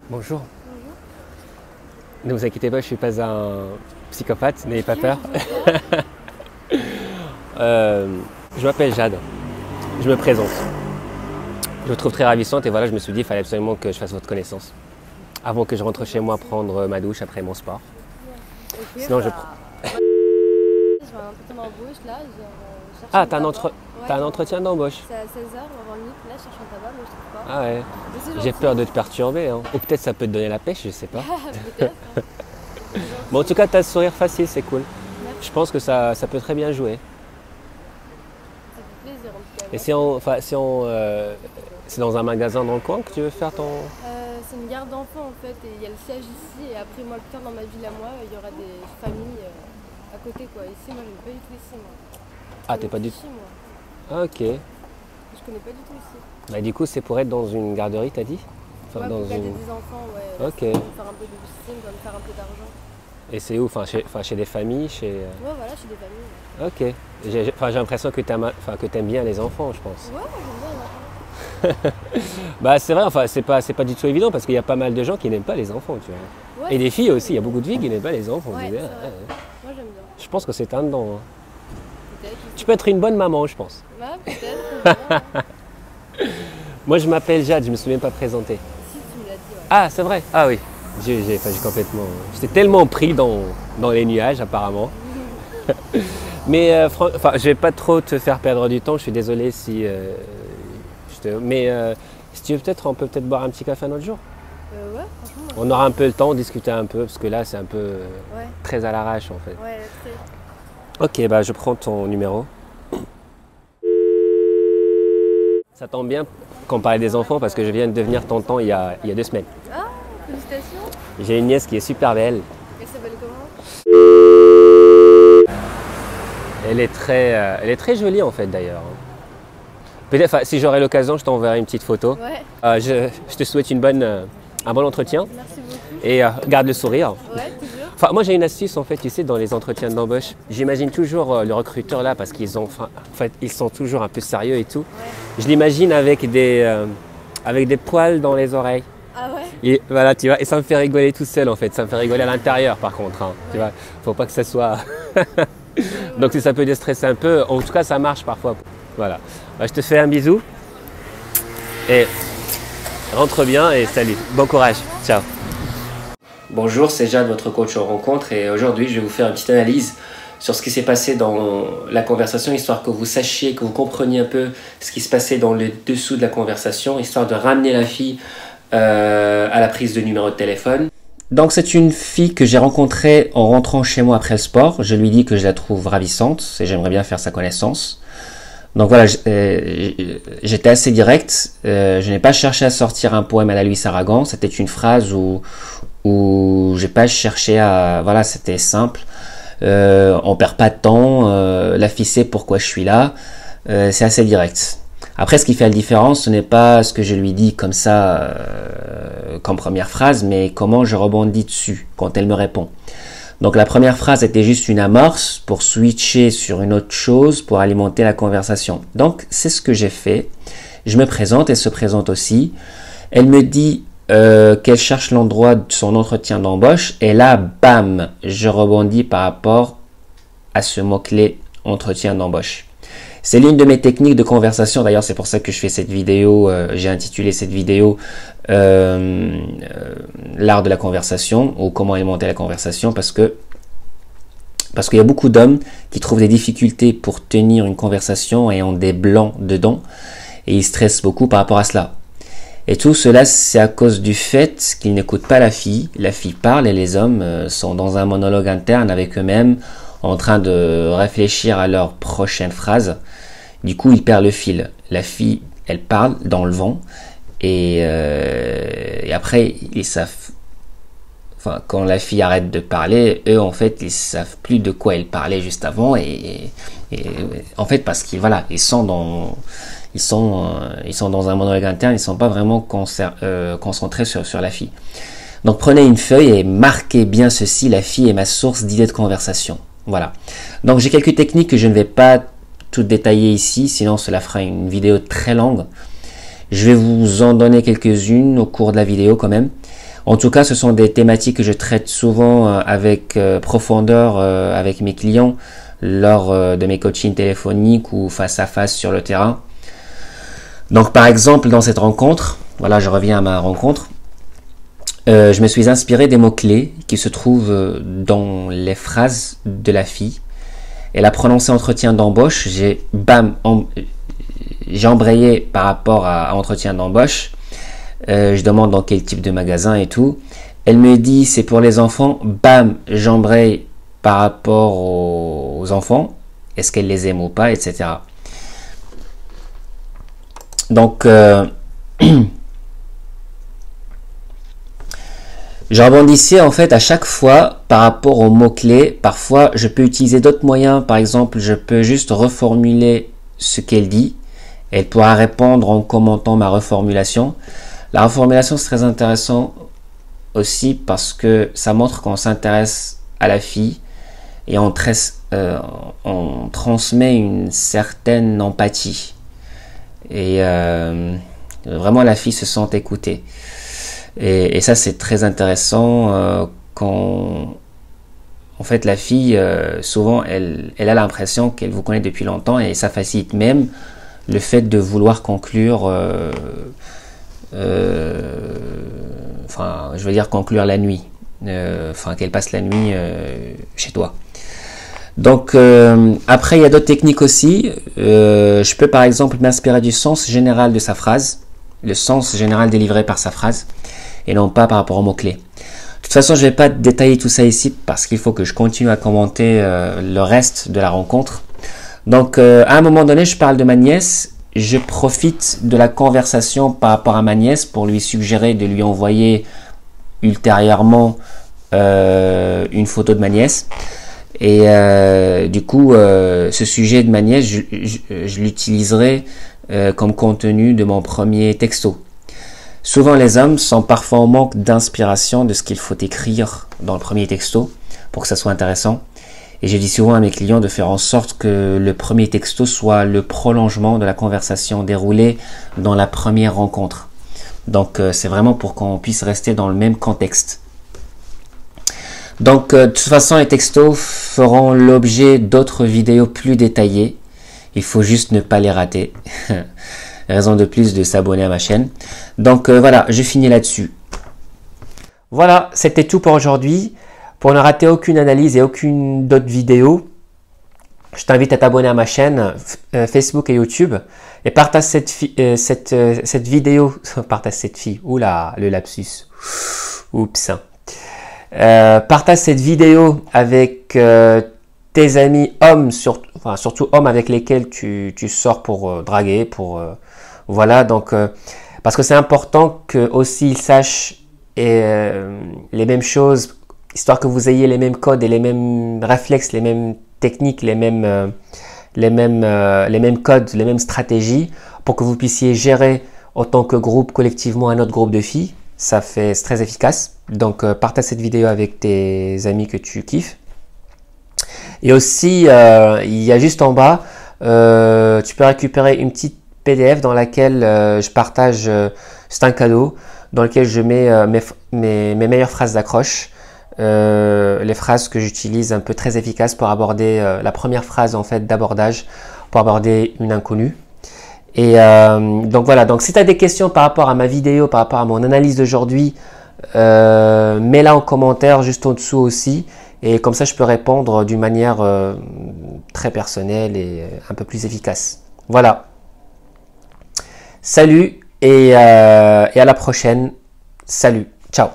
Bonjour. Bonjour. Ne vous inquiétez pas, je ne suis pas un psychopathe, n'ayez pas peur. Je m'appelle Jade, je me présente. Je vous trouve très ravissante et voilà, je me suis dit qu'il fallait absolument que je fasse votre connaissance. Avant que je rentre chez moi prendre ma douche après mon sport. Ok, Sinon, je... je vais un entretien d'embauche là. Chercher Ah, un t'as un, tabac. t'as un entretien d'embauche. C'est à 16h, on va 20 minutes. Là, je cherche un tabac, mais je trouve pas. Ah ouais, Mais c'est j'ai gentil. peur de te perturber. Hein. Ou peut-être ça peut te donner la pêche, je sais pas. Peut-être. Hein. Bon, en tout cas, t'as ce sourire facile, c'est cool. Merci. Je pense que ça peut très bien jouer. Ça fait plaisir en tout cas. Et c'est dans un magasin dans le coin que tu veux faire ton... C'est une garde d'enfants en fait, et il y a le siège ici, et après moi, plus tard dans ma ville à moi, il y aura des familles à côté quoi. Ici, moi, je n'ai pas du tout ici moi. Ah, t'es pas du tout... Ici, moi. Ah, ok. Je connais pas du tout ici. Bah, du coup, c'est pour être dans une garderie, t'as dit? Enfin, Ouais, dans pour garder une... des enfants, ouais. Ok. Ça va me faire un peu de babysitting, ça va me faire un peu d'argent. Et c'est où? Chez des familles, chez... Ouais, voilà, chez des familles. Ok. J'ai l'impression que t'aimes bien les enfants, je pense. Ouais, j'aime bien les enfants. Bah, c'est vrai, enfin, c'est pas du tout évident parce qu'il y a pas mal de gens qui n'aiment pas les enfants, tu vois. Ouais, Et des filles aussi, il y a beaucoup de filles qui n'aiment pas les enfants. Ouais, je dis, c'est ah, vrai. ouais. Moi, j'aime bien. Je pense que c'est un dedans. Hein. Peut-être. Tu peux être une bonne maman, je pense. Ouais, peut-être. Moi, je m'appelle Jade, je me suis même pas présenté. Si, tu me l'as dit, ouais. Ah, c'est vrai? Ah oui. J'ai complètement... J'étais tellement pris dans les nuages, apparemment. Mais je vais pas trop te faire perdre du temps. Je suis désolé si Mais si tu veux on peut peut-être boire un petit café un autre jour. Ouais, franchement. On aura un peu le temps, discuter un peu, parce que là c'est un peu Ouais, très à l'arrache en fait. ouais, très. Ok, bah je prends ton numéro. Ça tombe bien qu'on parlait des enfants parce que je viens de devenir tonton il y a 2 semaines. Ah, félicitations. J'ai une nièce qui est super belle. Elle s'appelle comment? Elle est très jolie en fait d'ailleurs. Peut-être, si j'aurai l'occasion, je t'enverrai une petite photo. Ouais, Je te souhaite un bon entretien merci beaucoup. et garde le sourire. Ouais, toujours. Enfin, moi j'ai une astuce en fait, tu sais, dans les entretiens d'embauche. J'imagine toujours le recruteur là parce qu'ils ils sont toujours un peu sérieux et tout. Ouais. Je l'imagine avec des poils dans les oreilles. Ah ouais? Et voilà, tu vois, et ça me fait rigoler tout seul en fait. Ça me fait rigoler à l'intérieur par contre. Hein, tu vois, faut pas que ça soit. Donc si ça peut déstresser un peu, en tout cas ça marche parfois. Voilà. Bah, je te fais un bisou et rentre bien et salut. Bon courage. Ciao. Bonjour, c'est Jade, votre coach en rencontre et aujourd'hui je vais vous faire une petite analyse sur ce qui s'est passé dans la conversation, histoire que vous sachiez, que vous compreniez un peu ce qui se passait dans le dessous de la conversation, histoire de ramener la fille à la prise de numéro de téléphone. Donc c'est une fille que j'ai rencontrée en rentrant chez moi après le sport. Je lui dis que je la trouve ravissante et j'aimerais bien faire sa connaissance. Donc voilà, j'étais assez direct. Je n'ai pas cherché à sortir un poème à la Louis Aragon. C'était une phrase où j'ai pas cherché à... Voilà, c'était simple. On perd pas de temps. La fille sait pourquoi je suis là. C'est assez direct. Après, ce qui fait la différence, ce n'est pas ce que je lui dis comme ça, comme première phrase, mais comment je rebondis dessus quand elle me répond. Donc la première phrase était juste une amorce pour switcher sur une autre chose, pour alimenter la conversation. Donc c'est ce que j'ai fait. Je me présente, elle se présente aussi. Elle me dit qu'elle cherche l'endroit de son entretien d'embauche. Et là, bam, je rebondis par rapport à ce mot-clé entretien d'embauche. C'est l'une de mes techniques de conversation. D'ailleurs, c'est pour ça que je fais cette vidéo. J'ai intitulé cette vidéo l'art de la conversation ou comment alimenter la conversation parce qu'il y a beaucoup d'hommes qui trouvent des difficultés pour tenir une conversation et ont des blancs dedans et ils stressent beaucoup par rapport à cela. Et tout cela, c'est à cause du fait qu'ils n'écoutent pas la fille. La fille parle et les hommes sont dans un monologue interne avec eux-mêmes en train de réfléchir à leur prochaine phrase. Du coup, ils perdent le fil. La fille, elle parle dans le vent et après, ils savent... Enfin, quand la fille arrête de parler, eux, en fait, ils savent plus de quoi elle parlait juste avant et en fait, parce qu'ils voilà, ils sont dans un monologue interne, ils sont pas vraiment concentrés sur la fille. Donc, prenez une feuille et marquez bien ceci, la fille est ma source d'idées de conversation. Voilà. Donc, j'ai quelques techniques que je ne vais pas tout détailler ici, sinon cela fera une vidéo très longue. Je vais vous en donner quelques-unes au cours de la vidéo quand même. En tout cas, ce sont des thématiques que je traite souvent avec profondeur avec mes clients lors de mes coachings téléphoniques ou face à face sur le terrain. Donc par exemple, dans cette rencontre, voilà, je reviens à ma rencontre, je me suis inspiré des mots-clés qui se trouvent dans les phrases de la fille. Elle a prononcé entretien d'embauche, j'ai embrayé par rapport à entretien d'embauche. Je demande dans quel type de magasin et tout. Elle me dit c'est pour les enfants, bam, j'embraye par rapport aux enfants, est-ce qu'elle les aime ou pas, etc. Donc, je rebondissais en fait à chaque fois par rapport aux mots-clés. Parfois, je peux utiliser d'autres moyens. Par exemple, je peux juste reformuler ce qu'elle dit. Elle pourra répondre en commentant ma reformulation. La reformulation, c'est très intéressant aussi parce que ça montre qu'on s'intéresse à la fille et on transmet une certaine empathie. Et vraiment, la fille se sent écoutée. Et ça, c'est très intéressant quand, en fait, la fille, souvent, elle a l'impression qu'elle vous connaît depuis longtemps et ça facilite même le fait de vouloir conclure, enfin, je veux dire conclure la nuit, enfin, qu'elle passe la nuit chez toi. Donc, après, il y a d'autres techniques aussi. Je peux, par exemple, m'inspirer du sens général de sa phrase, le sens général délivré par sa phrase, et non pas par rapport aux mots-clés. De toute façon, je ne vais pas détailler tout ça ici parce qu'il faut que je continue à commenter le reste de la rencontre. Donc, à un moment donné, je parle de ma nièce. Je profite de la conversation par rapport à ma nièce pour lui suggérer de lui envoyer ultérieurement une photo de ma nièce. Et du coup, ce sujet de ma nièce, je l'utiliserai comme contenu de mon premier texto. Souvent, les hommes sont parfois en manque d'inspiration de ce qu'il faut écrire dans le premier texto pour que ça soit intéressant. Et je dis souvent à mes clients de faire en sorte que le premier texto soit le prolongement de la conversation déroulée dans la première rencontre. Donc, c'est vraiment pour qu'on puisse rester dans le même contexte. Donc, de toute façon, les textos feront l'objet d'autres vidéos plus détaillées. Il faut juste ne pas les rater. Raison de plus de s'abonner à ma chaîne. Donc, voilà, je finis là-dessus. Voilà, c'était tout pour aujourd'hui. Pour ne rater aucune analyse et aucune d'autre vidéo, je t'invite à t'abonner à ma chaîne Facebook et YouTube. Et partage cette vidéo. Partage cette fille. Oula, le lapsus. Oups. Partage cette vidéo avec tes amis hommes, surtout hommes avec lesquels tu sors pour draguer, voilà, donc parce que c'est important que aussi ils sachent les mêmes choses, histoire que vous ayez les mêmes codes et les mêmes réflexes, les mêmes techniques, les mêmes codes, les mêmes stratégies, pour que vous puissiez gérer en tant que groupe collectivement un autre groupe de filles. C'est très efficace. Donc, partage cette vidéo avec tes amis que tu kiffes. Et aussi, il y a juste en bas, tu peux récupérer une petite PDF dans laquelle je partage, c'est un cadeau, dans lequel je mets mes meilleures phrases d'accroche, les phrases que j'utilise un peu très efficaces pour aborder la première phrase en fait d'abordage, pour aborder une inconnue. Et donc voilà, donc si tu as des questions par rapport à ma vidéo, par rapport à mon analyse d'aujourd'hui, mets-la en commentaire juste en dessous aussi. Et comme ça, je peux répondre d'une manière très personnelle et un peu plus efficace. Voilà. Salut et à la prochaine. Salut. Ciao.